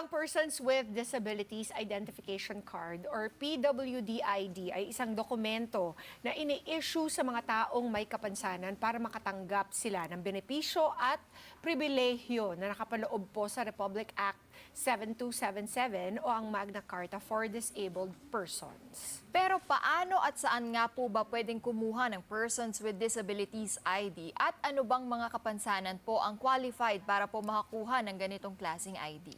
Ang Persons with Disabilities Identification Card or PWDID ay isang dokumento na ini-issue sa mga taong may kapansanan para makatanggap sila ng benepisyo at pribilehyo na nakapaloob po sa Republic Act 7277 o ang Magna Carta for Disabled Persons. Pero paano at saan nga po ba pwedeng kumuha ng Persons with Disabilities ID at ano bang mga kapansanan po ang qualified para po makakuha ng ganitong klaseng ID?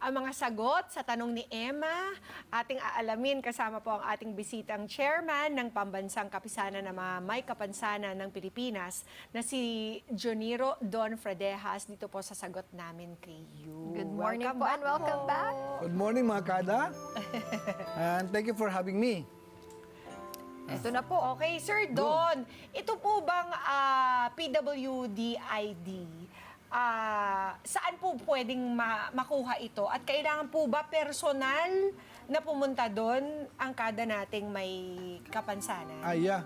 Ang mga sagot sa tanong ni Emma, ating aalamin kasama po ang ating bisitang chairman ng Pambansang Kapisanan ng mga May Kapansanan ng Pilipinas na si Joniro Don Fredejas dito po sa sagot namin kay you. Good morning Welcome po back and welcome po. back. Good morning mga kada. And thank you for having me. Ito na po. Okay, Sir Don, ito po bang PWD-ID? Saan po pwedeng makuha ito? At kailangan po ba personal na pumunta doon ang kada nating may kapansanan? Yeah.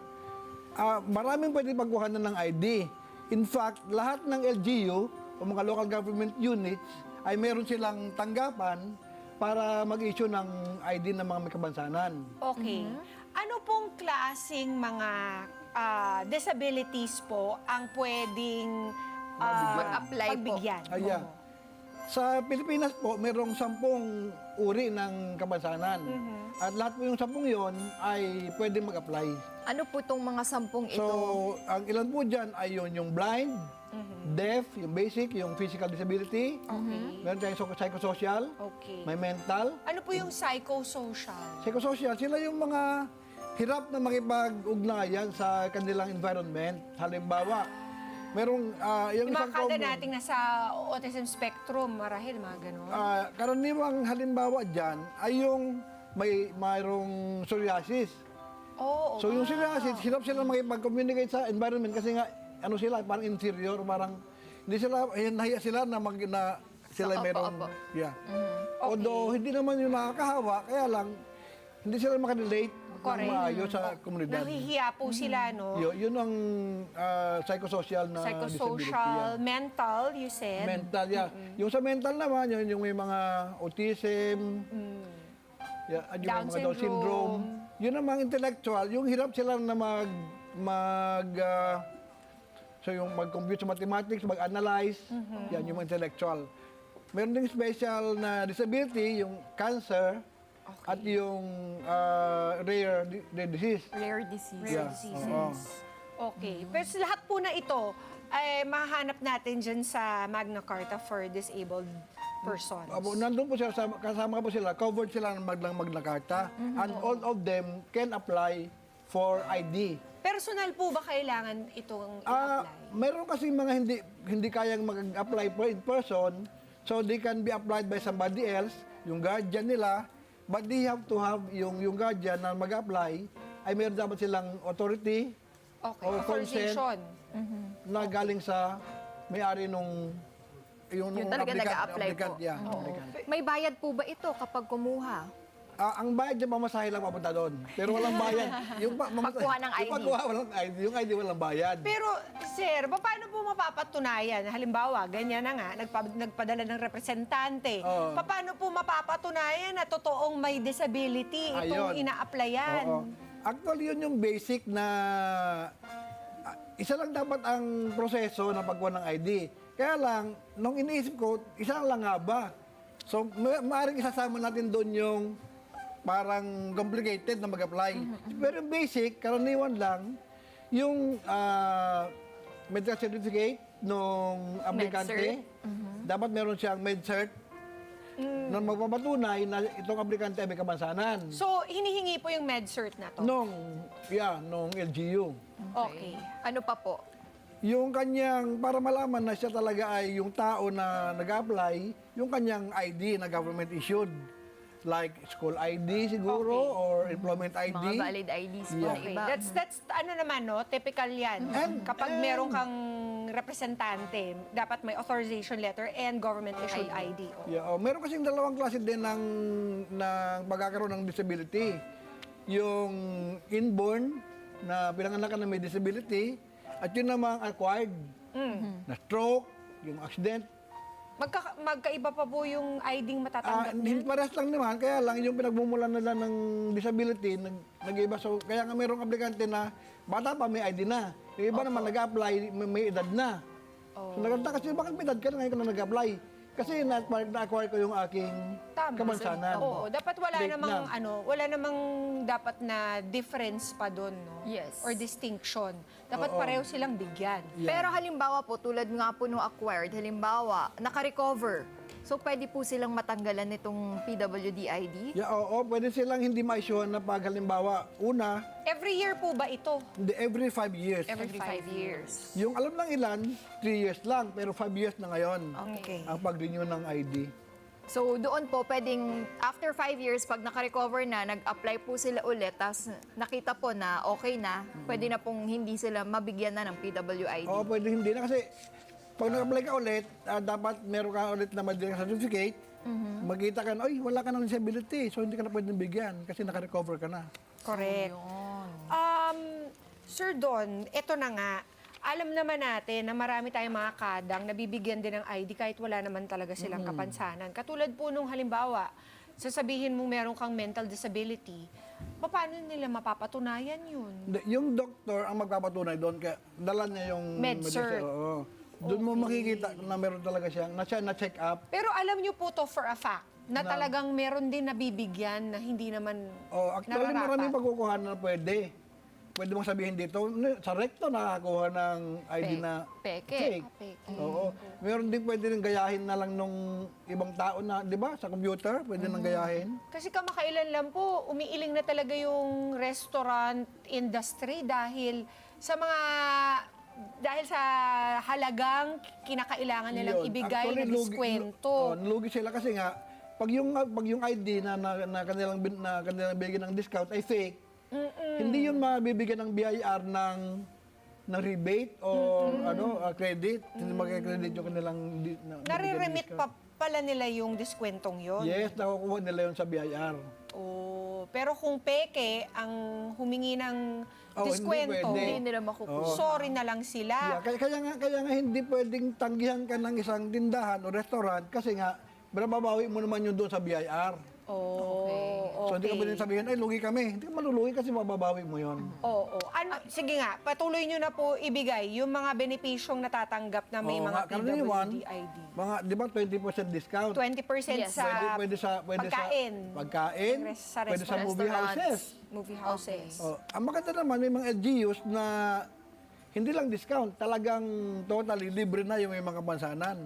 Maraming pwede pagkuhanan ng ID. In fact, lahat ng LGU o mga local government units ay meron silang tanggapan para mag-issue ng ID ng mga may kapansanan. Okay. Ano pong klaseng mga disabilities po ang pwedeng Mag-apply po. pagbigyan? Yeah. Sa Pilipinas po, merong 10 uri ng kapansanan. At lahat po yung 10 yon ay pwede mag-apply. Ano po itong mga 10 ito? So, ang ilan po dyan ay yung blind, deaf, yung basic, yung physical disability, meron tayong psychosocial, Okay. may mental. Ano po yung psychosocial? Psychosocial, sila yung mga hirap na makipag-ugnayan sa kanilang environment. Halimbawa, merong Yung mga isang kada common- nating nasa autism spectrum, marahil mga ganun. karaniwang halimbawa dyan ay yung mayroong psoriasis. Oo. So yung psoriasis, hirap sila makipag-communicate sa environment kasi nga, ano sila, parang inferior, parang hindi sila, nahiya sila na, sila Opo, merong, opo. yeah. Although hindi naman yung nakakahawa, kaya lang, hindi sila makarelate ng Correct. maayos sa komunidad. Nahihiya po sila, no? Yun ang psychosocial na disability. Psychosocial, mental, you said. Mental, yeah. Yung sa mental naman, yung may mga autism, at yung Down mga Down syndrome. Yun ang mga intellectual, yung hirap sila na so yung mag-compute sa mathematics, mag-analyze, yan yung mga intellectual. Meron ding special na disability, yung cancer, at yung rare disease. Rare disease. Rare Yeah. diseases. Okay. Pero sa lahat po na ito, ay mahanap natin dyan sa Magna Carta for Disabled Persons. Nandun po sila, kasama po sila, covered sila ng Magna Carta, and all of them can apply for ID. Personal po ba kailangan itong i-apply? Meron kasi mga hindi kayang mag-apply in person, so they can be applied by somebody else, yung guardian nila, but they have to have yung guardian na mag-apply, ay meron dapat silang authority Okay. or consent Authorization. na galing sa may-ari nung Yung talaga nag-a-apply po. Yeah, applicant. May bayad po ba ito kapag kumuha? Ang bayad yung pamasahe lang papunta doon. Pero walang bayad. Pagkuha ng ID. Yung pagkuha walang ID. Yung ID walang bayad. Pero, sir, paano po mapapatunayan? Halimbawa, ganyan na nga, nagpadala ng representante. Oo. Paano po mapapatunayan na totoong may disability itong Ayun. ina-applyan? Oo. Actually, yun yung basic na isa lang dapat ang proseso ng pagkuha ng ID. Kaya lang, nung iniisip ko, isa lang nga ba? So, maaaring isasama natin doon yung parang complicated na mag-apply. Pero yung basic, karaniwan lang, yung medical certificate nung aplikante, dapat meron siyang med-cert na magpapatunay na itong aplikante ay may kapansanan. So, hinihingi po yung med-cert na to? Nung LGU. Okay. Ano pa po? Yung kanyang, para malaman na siya talaga ay yung tao na nag-apply, yung kanyang ID na government issued. Like school ID siguro or employment ID. Mga valid IDs po Yeah. na Okay. iba. That's ano naman, no? Typical yan. Kapag meron kang representante, dapat may authorization letter and government-issued ID. Yeah, meron kasing dalawang klase din ng pagkakaroon ng disability. Yung inborn na pinanganakan na may disability at yun namang acquired na stroke, yung accident, Magkaiba pa po yung ID matatanggap Hindi niya? parehas lang naman, kaya lang yung pinagmumulan nila ng disability, nag-iba. So, kaya nga mayroong aplikante na bata pa may ID na. Yung iba naman nag-apply, may edad na. So, nagtataka kasi bakit may edad ka na ngayon ka na nag-apply? Kasi na-acquire ko yung aking kapansanan. Oo, dapat wala Late namang na. wala namang dapat na difference pa doon, no? Yes. Or distinction. Dapat Oo. pareho silang bigyan. Yeah. Pero halimbawa po, tulad nga po nung acquired, halimbawa, naka-recover. So, pwede po silang matanggalan nitong PWD ID? Yeah, oo, pwede silang hindi ma-issue na pag halimbawa, una, Every year po ba ito? hindi, every 5 years. Every 5 years. Yung alam ng ilan, 3 years lang, pero 5 years na ngayon Okay. ang pag-renew ng ID. So, doon po, pwedeng after 5 years, pag naka-recover na, nag-apply po sila ulit, tapos nakita po na okay na, pwede na pong hindi sila mabigyan na ng PWID. Oo, pwede hindi na kasi pag nag-apply ka ulit, dapat meron ka ulit na madaling certificate, magkita ka na, ay, wala ka ng disability, so hindi ka na pwedeng bigyan kasi naka-recover ka na. Correct. Sir Don, ito na nga. Alam naman natin na marami tayong mga kadang nabibigyan din ng ID kahit wala naman talaga silang kapansanan. Katulad po nung halimbawa, sasabihin mo meron kang mental disability, paano nila mapapatunayan yun? Hindi, yung doktor ang magpapatunay doon, kaya dala niya yung Med-cert. Oo. Doon mo makikita na meron talaga siyang, na-check up. Pero alam niyo po to for a fact, na talagang meron din nabibigyan na hindi naman Oh, actually, nararapat. maraming pagkukuha na pwede. Pwede mong sabihin dito, sa recto nakakakuha ng ID na Peke. fake. Oo. Meron din pwede rin gayahin na lang nung ibang tao na, di ba, sa computer, pwede nang gayahin. Kasi kamakailan lang po, umiiling na talaga yung restaurant industry dahil sa halagang kinakailangan nilang Yun. ibigay Actually, na diskwento. Lugi sila kasi nga, pag yung ID na kanilang bigyan ng discount ay fake, hindi yun mabibigyan ng BIR ng rebate o credit. Hindi magka-credit yung kanilang Nare-remit pa pala nila yung diskwentong yon. Yes, nakukuha nila yun sa BIR. Oh, pero kung peke ang humingi ng hindi diskwento, pwede. Hindi nila makukuha. sorry na lang sila. Yeah, kaya nga hindi pwedeng tanggihan ka ng isang tindahan o restaurant kasi nga babawi mo naman yun doon sa BIR. Oh, So hindi ka pwedeng sabihin, ay lugi kami. Hindi ka malulugi kasi mababawi mo yun. Oo. Sige nga, patuloy nyo na po ibigay yung mga benepisyong natatanggap na may Oo mga nga, karaniwan, PWD ID. Mga, di ba, 20% discount? 20% Yes. sa Pwede sa pagkain. pagkain, Sa pwede sa movie restaurants. houses. Movie houses. Oh, ang maganda naman, may mga LGUs na hindi lang discount, talagang totally libre na yung may mga kapansanan.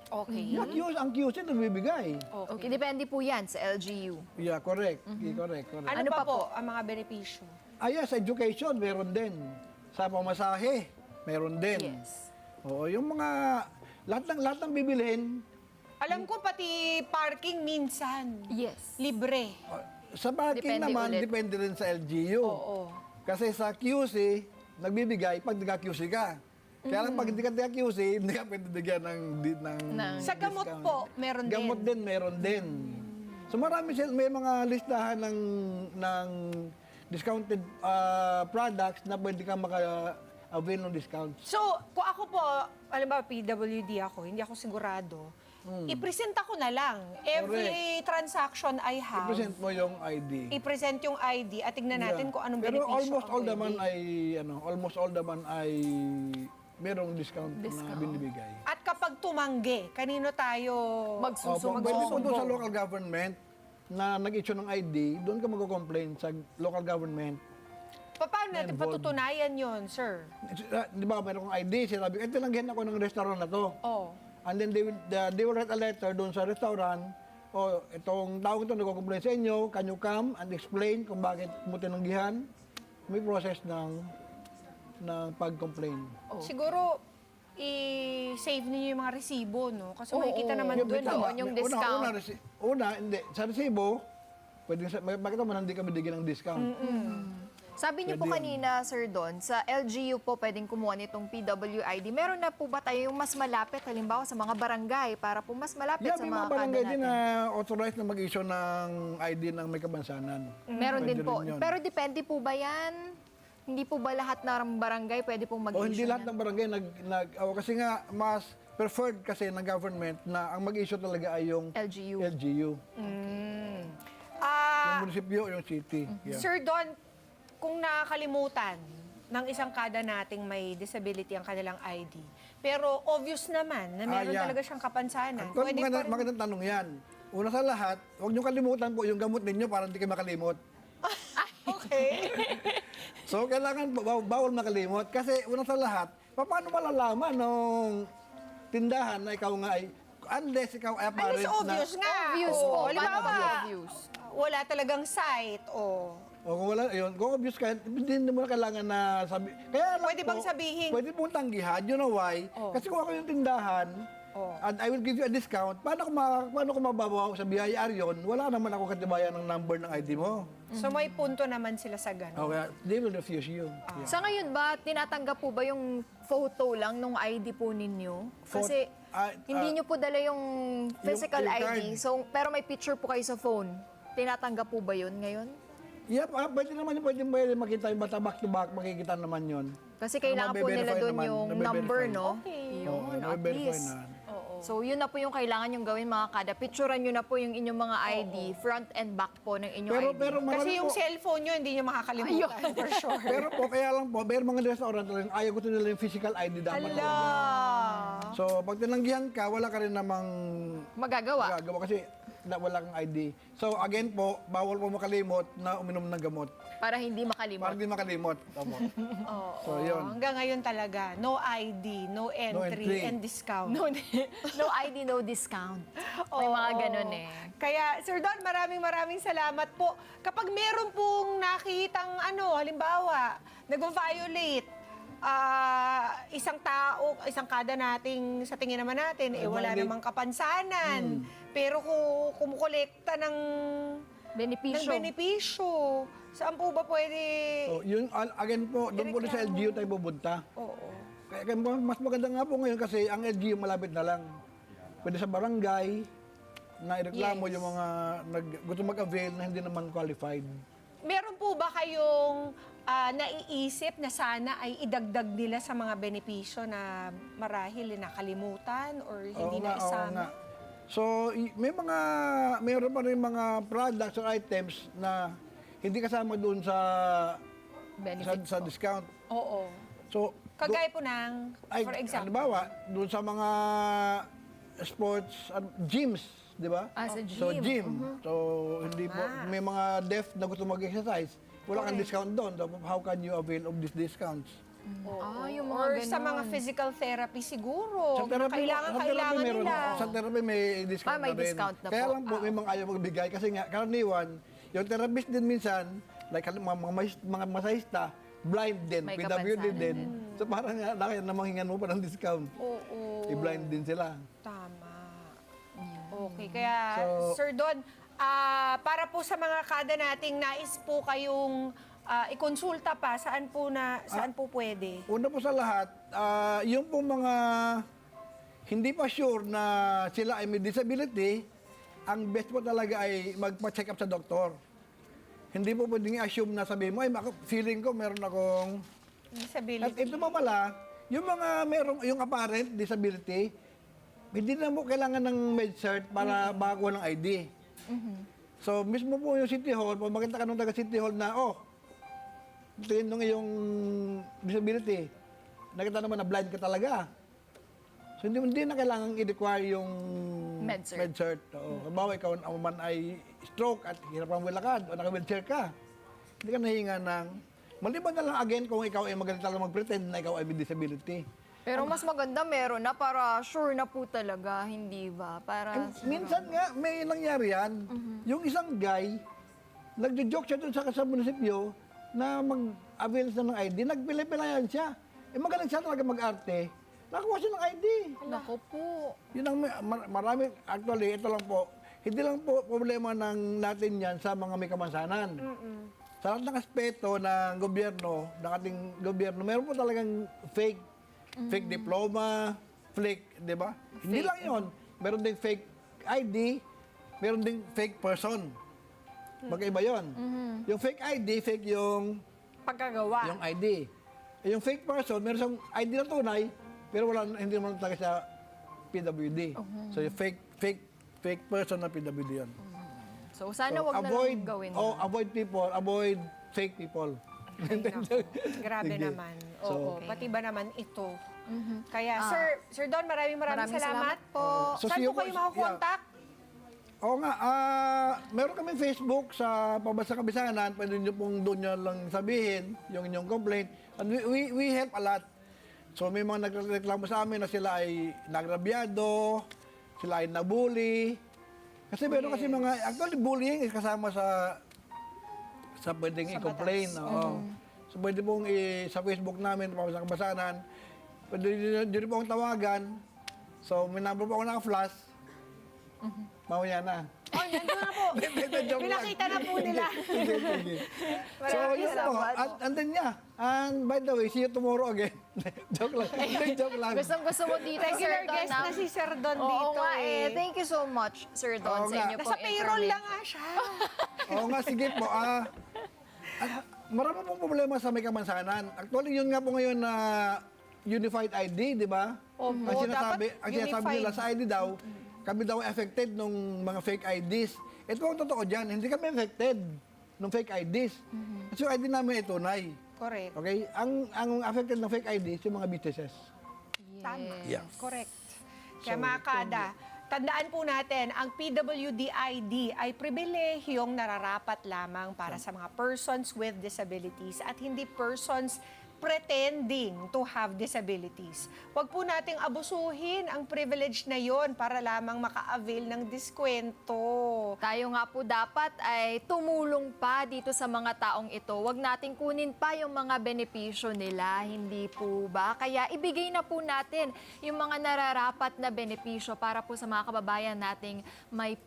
Okay. Ang QC nagbibigay. Okay, depende po yan sa LGU. Yeah, correct. Correct. Ano, Ano pa pa po po? ang mga benepisyo? Yes, education, meron din. Sa pamasahe, meron din. Yes. Oo, yung mga, lahat ng bibilhin, Alam ko pati parking minsan. Yes. Libre. sa parking Depende naman, ulit. depende rin sa LGU. Oo. Kasi sa QC, nagbibigay pag nagka-QC ka. Kaya lang pag hindi ka nagka-QC, hindi ka pwede bigyan ng Sa gamot discount. po, meron din. Gamot din, meron din. So marami may mga listahan ng discounted products na pwede ka maka-avail ng discounts. So, kung ako po, alam ba, PWD ako, hindi ako sigurado, i-present ako na lang. Every transaction I have, I-present mo yung ID. i-present yung ID at tignan natin Yeah. kung anong Pero benepisyo almost ang all pwede. naman ay merong discount, na binibigay. At kapag tumanggi, kanino tayo Magsusumbong. Pwede po doon sa local government na nag-issue ng ID, doon ka mag-complain sa local government. Paano natin Involved. patutunayan yon, sir? Di ba, meron kong ID, sinabi, tinanggihan ako ng restaurant na to. Oh. And then they will write a letter doon sa restaurant, itong tao ito nagko-complain sa inyo, can you come and explain kung bakit mo tinanggihan? May process ng pag-complain. Siguro, i-save niyo yung mga resibo, no? Kasi makikita naman Yung doon, tama, no? yung una, discount. hindi. Sa resibo, makita mo na hindi kami bigyan ng discount. Sabi niyo po Pwede yun. kanina, Sir Don, sa LGU po pwedeng kumuha nitong PWID. Meron na po ba tayo yung mas malapit, halimbawa sa mga barangay, para po mas malapit Yeah, sa may mga mga kada barangay din natin? na authorized na mag-issue ng ID ng may kapansanan. Meron Pwede din po. rin yun. Pero depende po ba yan? Hindi po ba lahat ng barangay pwede pong mag-issue O hindi lahat niyan? ng barangay kasi nga mas preferred kasi ng government na ang mag-issue talaga ay yung LGU. LGU. Yung munisipyo, yung city. Yeah. Sir Don, kung nakakalimutan ng isang kada nating may disability ang kanilang ID, pero obvious naman na meron yeah. talaga siyang kapansanan. At magandang tanong yan. Una sa lahat, huwag niyo kalimutan po yung gamot ninyo para hindi kayo makalimot. Okay. So, kailangan bawal makalimot. Kasi una sa lahat, paano malalaman nung tindahan na ikaw nga ay, unless ikaw ay apparent Unless obvious na, nga. Obvious Oo, po. halimbawa, Paano obvious? wala talagang site. O o kung wala, yun, kung obvious ka, hindi mo na kailangan na sabi. Kaya lang Pwede bang sabihin- Pwede pong tanggihan, you know why? Oh. Kasi kung ako yung tindahan, Oh. and I will give you a discount, paano ko mababaw sa BIR yun? Wala naman ako katibayan ng number ng ID mo. so may punto naman sila sa ganun. Okay, they will refuse you. Yeah. Sa ngayon ba, tinatanggap po ba yung photo lang nung ID po ninyo? Kasi hindi nyo po dala yung physical yung ID. card. So, pero may picture po kayo sa phone. Tinatanggap po ba yun ngayon? Yep, pwede naman pwede makita yung bata back to back, makikita naman yun. Kasi kailangan po nila Nabe-verify doon naman, yung nabe-verify. number, no? Okay. Yun, at nabe-verify least. na. So, yun na po yung kailangan yung gawin mga kada. Picturean nyo na po yung inyong mga ID, front and back po ng inyong ID. Pero marami Kasi yung po, cellphone nyo, hindi nyo makakalimutan for sure. pero po, kaya lang po, pero mga restaurant talagang ayaw gusto nila yung physical ID dapat. Hala. talaga. So, pag tinanggihan ka, wala ka rin namang Magagawa. gagawa kasi wala kang ID. So, again po, bawal po makalimot na uminom ng gamot. Para hindi makalimot. Para hindi makalimot. Opo. Oo. So, yun. Hanggang ngayon talaga, no ID, no entry, entry. and discount. No, no ID, no discount. May mga Oo. ganun eh. Kaya, Sir Don, maraming salamat po. Kapag meron pong nakitang halimbawa, nag-violate, isang tao, isang kada nating, sa tingin naman natin, wala Violate. namang kapansanan. Pero kung kumukolekta ng Benepisyo. benepisyo, saan po ba pwede? So, yun, again po, doon po sa LGU tayo pupunta. Oo. Kaya mas maganda nga po ngayon kasi ang LGU malapit na lang. Pwede sa barangay na ireklamo Yes. yung mga gusto mag-avail na hindi naman qualified. Meron po ba kayong naiisip na sana ay idagdag nila sa mga benepisyo na marahil nakalimutan or hindi na Oo isama? nga. So, mayroon pa rin mga products or items na hindi kasama doon sa Benefits sa po. discount. Oo. So, Kagaya po ng, for example, halimbawa, doon sa mga sports, gyms, di ba? Sa So, gym. gym. So, hindi po, may mga deaf na gusto mag-exercise. Wala kang discount doon. So, how can you avail of these discounts? Yung mga or ganun. sa mga physical therapy siguro. Sa therapy, Kailangan meron, nila. sa therapy may discount may na rin. discount na Kaya po. lang po, may mga ayaw magbigay. Kasi nga, karaniwan, yung therapist din minsan, like mga masahista, blind din, May PWD kapansanan din. So parang kaya namang hingan mo pa ng discount. Oo. I-blind din sila. Tama. Okay, kaya So- Sir Don, para po sa mga kada nating nais po kayong ikonsulta pa, saan po pwede? Una po sa lahat, yung pong mga hindi pa sure na sila ay may disability, ang best po talaga ay magpa-check up sa doktor. Hindi po pwedeng i-assume na sabihin mo, feeling ko meron akong... At Disability. ito pa pala, yung mga yung apparent disability, hindi na mo kailangan ng med-cert para makakuha ng ID. So, mismo po yung City Hall, pag makita ka ng taga City Hall na, tingin nung iyong disability, nakita naman na blind ka talaga. So, hindi na kailangan i-require yung Med-cert. med-cert. Halimbawa, ikaw man ay stroke at hirap ang wilakad o naka-wheelchair ka, hindi ka nahinga ng... Maliban na lang again kung ikaw ay magaling talaga mag-pretend na ikaw ay may disability. Pero mas maganda meron na para sure na po talaga, hindi ba? Para Minsan nga, may nangyari yan. Yung isang guy, nagjo-joke siya doon sa munisipyo na mag-avail siya ng ID, nagpila-pilayan siya. Magaling siya talaga mag-arte. Nakakuha siya ng ID. Nako po. Yun ang marami, actually, ito lang po, hindi lang po problema ng natin yan sa mga may kamansanan. Sa lahat ng aspeto ng gobyerno, ng ating gobyerno, meron po talagang fake diploma, fake, di ba? Hindi lang yun. Meron ding fake ID, meron ding fake person. Magkaiba yun. Yung fake ID, fake yung Pagkagawa. ID. Yung fake person, meron siyang ID na tunay, pero hindi naman talaga siya PWD. So yung fake person na PWD yan. So sana So, wag na lang gawin. avoid fake people. Ay, naku. Grabe Sige. naman. So, Oo, pati ba naman ito? Kaya, Ah. Sir Don, maraming Maraming salamat. po. So, Saan see po you kayo po- makakontak? Oo nga, meron kami Facebook sa Pabasa Kabisanan. Pwede nyo pong doon nyo lang sabihin yung inyong complaint. And we help a lot. So may mga nagreklamo sa amin na sila ay nagrabyado, sila ay nabully. Kasi meron kasi mga, actually bullying is kasama sa pwedeng Sa i-complain. batas. Oo. So pwede pong sa Facebook namin, Pabasa Kabisanan, pwede nyo rin pong tawagan. So may number po ako naka-flash. Mamaya na. Oh, nandun na po. Joke lang. Pinakita na po nila. Sige. So, Maraming yun po. salamat. And then, and by the way, see you tomorrow again. Joke lang. Joke lang. Gustong-gusto mo dito, Sir Regular Don. guest na si Sir Don Oo dito nga eh. Thank you so much, Sir Don, Oo sa nga. inyo Nasa pong payroll lang information. nga siya. Oo nga, sige po. Marami pong problema sa may kamansanan. Actually, yun nga po ngayon na Unified ID, di ba? Opo, Ang sinasabi dapat nila unified. sa ID daw, kami daw affected nung mga fake IDs. Ito ang totoo dyan, hindi kami affected ng fake IDs. Kasi yung ID namin ay tunay. Correct. Okay? Ang affected ng fake IDs, yung mga businesses. Tama. Yeah. Correct. Kaya So, mga kada, tandaan po natin, ang PWD-ID ay pribilehiyong nararapat lamang para sa mga persons with disabilities at hindi persons pretending to have disabilities. Huwag po nating abusuhin ang privilege na yon para lamang maka-avail ng diskwento. Tayo nga po dapat ay tumulong pa dito sa mga taong ito. Huwag nating kunin pa yung mga benepisyo nila, hindi po ba? Kaya ibigay na po natin yung mga nararapat na benepisyo para po sa mga kababayan nating may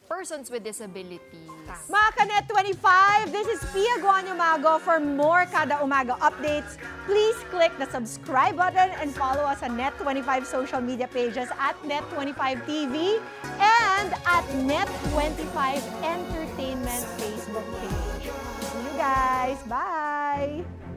persons with disabilities. Mga Kanet 25, this is Pia Guanyamago. For more Kada Umaga updates, please click the subscribe button and follow us on Net25 social media pages at Net25 TV and at Net25 Entertainment Facebook page. See you guys. Bye!